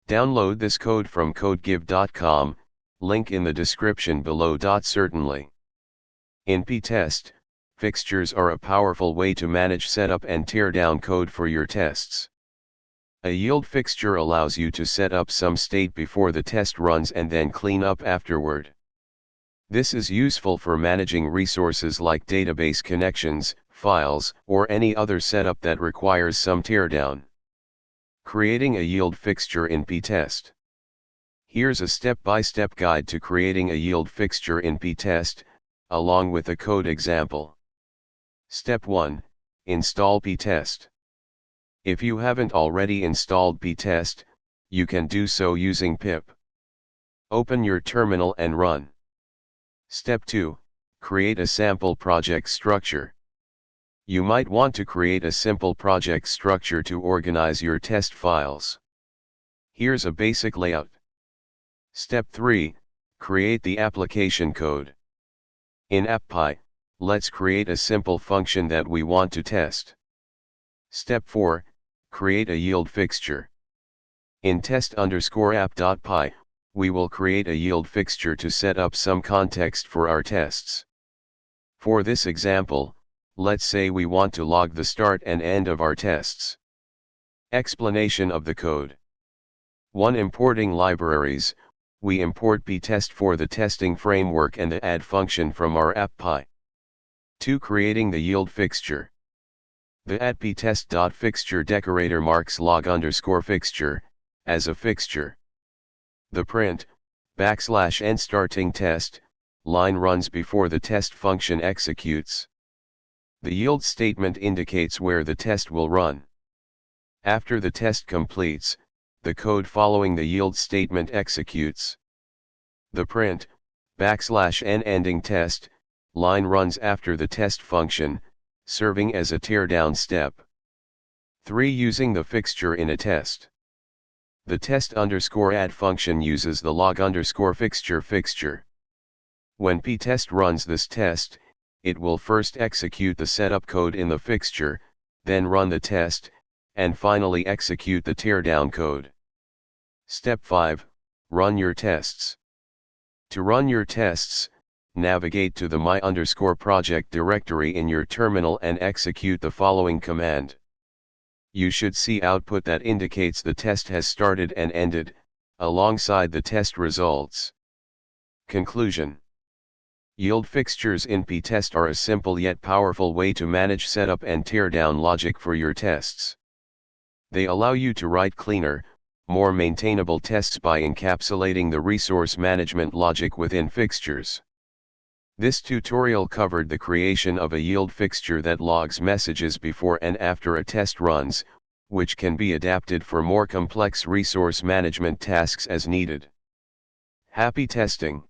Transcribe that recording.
Download this code from codegive.com, link in the description below. Certainly. In pytest, fixtures are a powerful way to manage setup and teardown code for your tests. A yield fixture allows you to set up some state before the test runs and then clean up afterward. This is useful for managing resources like database connections, files, or any other setup that requires some teardown. Creating a yield fixture in pytest. Here's a step-by-step guide to creating a yield fixture in pytest, along with a code example. Step 1. Install pytest. If you haven't already installed pytest, you can do so using pip. Open your terminal and run. Step 2. Create a sample project structure. You might want to create a simple project structure to organize your test files. Here's a basic layout. Step 3. Create the application code. In app.py, let's create a simple function that we want to test. Step 4. Create a yield fixture. In test_app.py, we will create a yield fixture to set up some context for our tests. For this example, let's say we want to log the start and end of our tests. Explanation of the code. 1. Importing libraries. We import pytest for the testing framework and the add function from our app.py. 2. Creating the yield fixture. The add pytest.fixture decorator marks log_fixture as a fixture. The print \n starting test line runs before the test function executes. The yield statement indicates where the test will run. After the test completes, the code following the yield statement executes. The print \n ending test line runs after the test function, serving as a teardown step. 3. Using the fixture in a test. The test_add function uses the log_fixture fixture. When pytest runs this test, it will first execute the setup code in the fixture, then run the test, and finally execute the teardown code. Step 5. Run your tests. To run your tests, navigate to the my_project directory in your terminal and execute the following command. You should see output that indicates the test has started and ended, alongside the test results. Conclusion. Yield fixtures in pytest are a simple yet powerful way to manage setup and teardown logic for your tests. They allow you to write cleaner, more maintainable tests by encapsulating the resource management logic within fixtures. This tutorial covered the creation of a yield fixture that logs messages before and after a test runs, which can be adapted for more complex resource management tasks as needed. Happy testing!